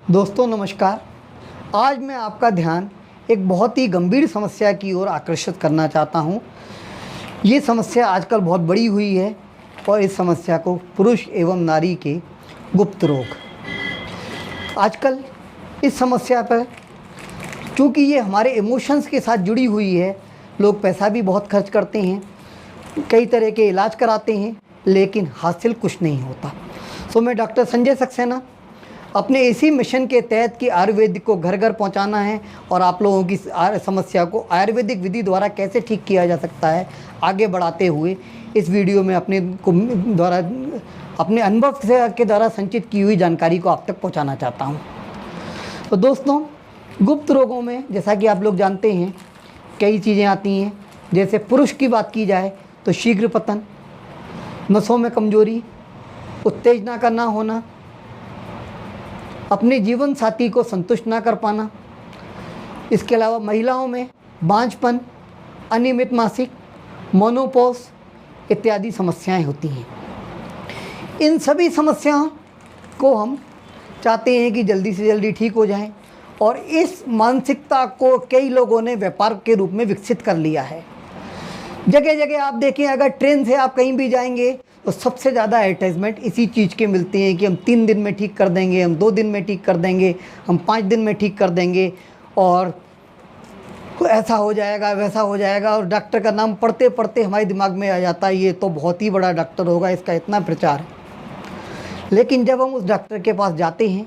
दोस्तों नमस्कार। आज मैं आपका ध्यान एक बहुत ही गंभीर समस्या की ओर आकर्षित करना चाहता हूँ। ये समस्या आजकल बहुत बड़ी हुई है और इस समस्या को पुरुष एवं नारी के गुप्त रोग। आजकल इस समस्या पर चूँकि ये हमारे इमोशंस के साथ जुड़ी हुई है, लोग पैसा भी बहुत खर्च करते हैं, कई तरह के इलाज कराते हैं, लेकिन हासिल कुछ नहीं होता। तो मैं डॉक्टर संजय सक्सेना अपने इसी मिशन के तहत कि आयुर्वेदिक को घर घर पहुंचाना है और आप लोगों की समस्या को आयुर्वेदिक विधि द्वारा कैसे ठीक किया जा सकता है आगे बढ़ाते हुए इस वीडियो में अपने अनुभव के द्वारा संचित की हुई जानकारी को आप तक पहुंचाना चाहता हूं। तो दोस्तों, गुप्त रोगों में जैसा कि आप लोग जानते हैं कई चीज़ें आती हैं। जैसे पुरुष की बात की जाए तो शीघ्र पतन, नसों में कमजोरी, उत्तेजना का ना होना, अपने जीवन साथी को संतुष्ट ना कर पाना। इसके अलावा महिलाओं में बांझपन, अनियमित मासिक, मोनोपॉज इत्यादि समस्याएं होती हैं। इन सभी समस्याओं को हम चाहते हैं कि जल्दी से जल्दी ठीक हो जाएं और इस मानसिकता को कई लोगों ने व्यापार के रूप में विकसित कर लिया है। जगह जगह आप देखें, अगर ट्रेन से आप कहीं भी जाएंगे तो सबसे ज़्यादा एडवर्टाइजमेंट इसी चीज़ के मिलते हैं कि हम 3 दिन में ठीक कर देंगे, हम 2 दिन में ठीक कर देंगे, हम 5 दिन में ठीक कर देंगे और ऐसा हो जाएगा वैसा हो जाएगा। और डॉक्टर का नाम पढ़ते पढ़ते हमारे दिमाग में आ जाता है ये तो बहुत ही बड़ा डॉक्टर होगा, इसका इतना प्रचार है। लेकिन जब हम उस डॉक्टर के पास जाते हैं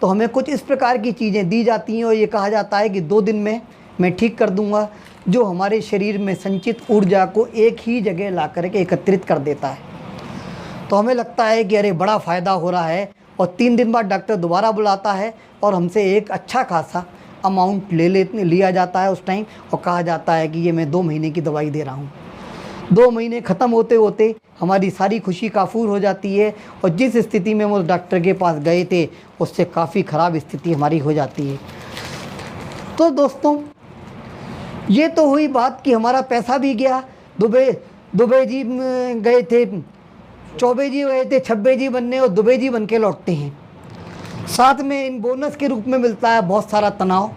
तो हमें कुछ इस प्रकार की चीज़ें दी जाती हैं और ये कहा जाता है कि 2 दिन में मैं ठीक कर दूंगा, जो हमारे शरीर में संचित ऊर्जा को एक ही जगह ला करके एकत्रित कर देता है। तो हमें लगता है कि अरे बड़ा फ़ायदा हो रहा है और 3 दिन बाद डॉक्टर दोबारा बुलाता है और हमसे एक अच्छा खासा अमाउंट लिया जाता है उस टाइम और कहा जाता है कि ये मैं 2 महीने की दवाई दे रहा हूँ। 2 महीने ख़त्म होते होते हमारी सारी खुशी काफूर हो जाती है और जिस स्थिति में हम उस डॉक्टर के पास गए थे उससे काफ़ी ख़राब स्थिति हमारी हो जाती है। तो दोस्तों, ये तो हुई बात कि हमारा पैसा भी गया। दुबई जी गए थे, चौबे जी गए थे 26 जी बनने और दुबई जी बन के लौटते हैं। साथ में इन बोनस के रूप में मिलता है बहुत सारा तनाव,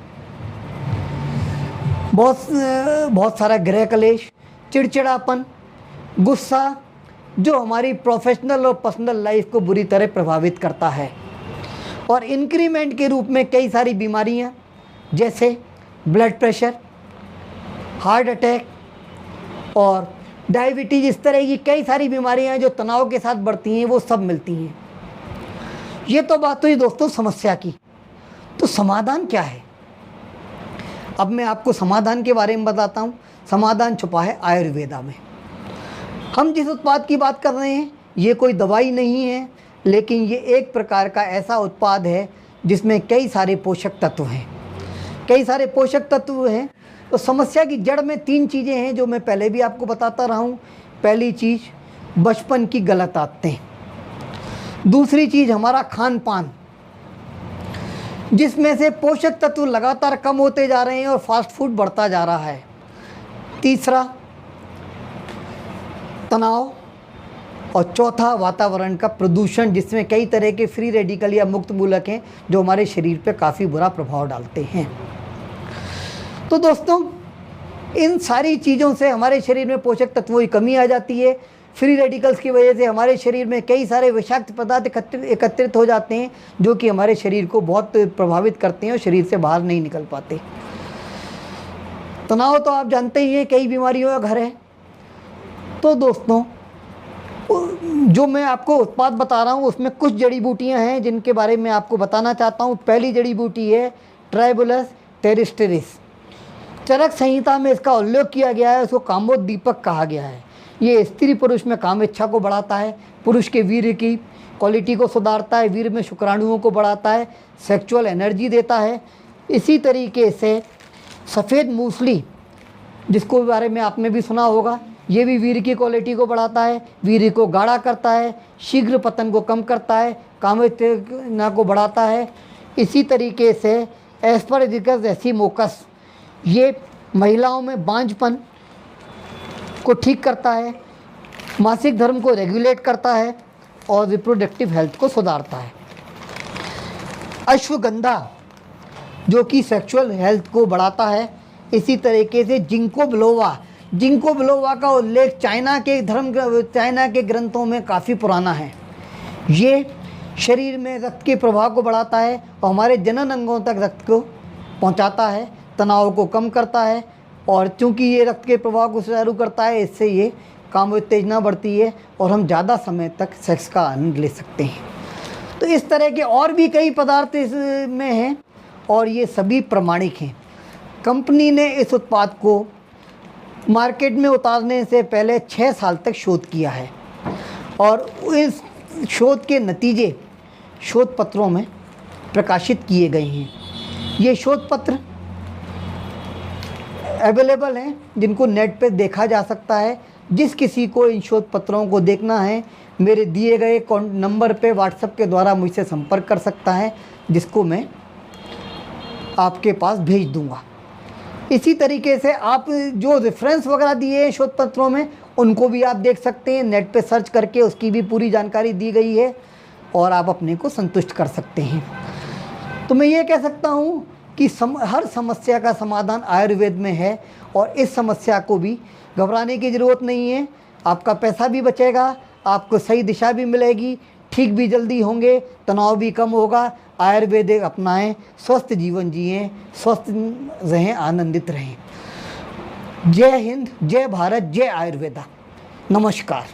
बहुत सारा गृह कलेश, चिड़चिड़ापन, गुस्सा, जो हमारी प्रोफेशनल और पर्सनल लाइफ को बुरी तरह प्रभावित करता है। और इंक्रीमेंट के रूप में कई सारी बीमारियां जैसे ब्लड प्रेशर, हार्ट अटैक और डायबिटीज़, इस तरह की कई सारी बीमारियां जो तनाव के साथ बढ़ती हैं वो सब मिलती हैं। ये तो बात हुई दोस्तों समस्या की। तो समाधान क्या है? अब मैं आपको समाधान के बारे में बताता हूँ। समाधान छुपा है आयुर्वेदा में। हम जिस उत्पाद की बात कर रहे हैं ये कोई दवाई नहीं है, लेकिन ये एक प्रकार का ऐसा उत्पाद है जिसमें कई सारे पोषक तत्व हैं। तो समस्या की जड़ में 3 चीज़ें हैं जो मैं पहले भी आपको बताता रहा हूँ। पहली चीज़ बचपन की गलत आदतें, दूसरी चीज़ हमारा खान पान जिसमें से पोषक तत्व लगातार कम होते जा रहे हैं और फास्ट फूड बढ़ता जा रहा है, तीसरा तनाव और चौथा वातावरण का प्रदूषण जिसमें कई तरह के फ्री रेडिकल या मुक्त मूलक हैं जो हमारे शरीर पर काफ़ी बुरा प्रभाव डालते हैं। तो दोस्तों, इन सारी चीज़ों से हमारे शरीर में पोषक तत्वों की कमी आ जाती है। फ्री रेडिकल्स की वजह से हमारे शरीर में कई सारे विषाक्त पदार्थ एकत्रित हो जाते हैं जो कि हमारे शरीर को बहुत प्रभावित करते हैं और शरीर से बाहर नहीं निकल पाते। तनाव तो आप जानते ही हैं कई बीमारियों का घर है। तो दोस्तों, जो मैं आपको उत्पाद बता रहा हूँ उसमें कुछ जड़ी बूटियाँ हैं जिनके बारे में आपको बताना चाहता हूँ। पहली जड़ी बूटी है ट्राइबुलस टेरिस्टेरिस। चरक संहिता में इसका उल्लेख किया गया है, उसको कामोद्दीपक कहा गया है। ये स्त्री पुरुष में काम इच्छा को बढ़ाता है, पुरुष के वीर्य की क्वालिटी को सुधारता है, वीर्य में शुक्राणुओं को बढ़ाता है, सेक्सुअल एनर्जी देता है। इसी तरीके से सफ़ेद मूसली, जिसको बारे में आपने भी सुना होगा, ये भी वीर्य की क्वालिटी को बढ़ाता है, वीर्य को गाढ़ा करता है, शीघ्र पतन को कम करता है, कामोत्तेजना को बढ़ाता है। इसी तरीके से एस्परजिकस एसिमोकस, ये महिलाओं में बांझपन को ठीक करता है, मासिक धर्म को रेगुलेट करता है और रिप्रोडक्टिव हेल्थ को सुधारता है। अश्वगंधा जो कि सेक्सुअल हेल्थ को बढ़ाता है। इसी तरीके से जिंको बिलोवा का उल्लेख चाइना के ग्रंथों में काफ़ी पुराना है। ये शरीर में रक्त के प्रवाह को बढ़ाता है और हमारे जनन अंगों तक रक्त को पहुंचाता है, तनाव को कम करता है। और चूंकि ये रक्त के प्रवाह को सुचारू करता है, इससे ये काम उत्तेजना बढ़ती है और हम ज़्यादा समय तक सेक्स का आनंद ले सकते हैं। तो इस तरह के और भी कई पदार्थ इसमें हैं और ये सभी प्रमाणिक हैं। कंपनी ने इस उत्पाद को मार्केट में उतारने से पहले 6 साल तक शोध किया है और इस शोध के नतीजे शोध पत्रों में प्रकाशित किए गए हैं। ये शोध पत्र अवेलेबल हैं, जिनको नेट पे देखा जा सकता है। जिस किसी को इन शोध पत्रों को देखना है, मेरे दिए गए नंबर पे व्हाट्सएप के द्वारा मुझसे संपर्क कर सकता है, जिसको मैं आपके पास भेज दूंगा। इसी तरीके से आप जो रेफरेंस वगैरह दिए हैं शोध पत्रों में, उनको भी आप देख सकते हैं। नेट पे सर्च करके उसकी भी पूरी जानकारी दी गई है और आप अपने को संतुष्ट कर सकते हैं। तो मैं ये कह सकता हूँ कि हर समस्या का समाधान आयुर्वेद में है और इस समस्या को भी घबराने की ज़रूरत नहीं है। आपका पैसा भी बचेगा, आपको सही दिशा भी मिलेगी, ठीक भी जल्दी होंगे, तनाव भी कम होगा। आयुर्वेद अपनाएं, स्वस्थ जीवन जिएं, स्वस्थ रहें, आनंदित रहें। जय हिंद, जय भारत, जय आयुर्वेदा। नमस्कार।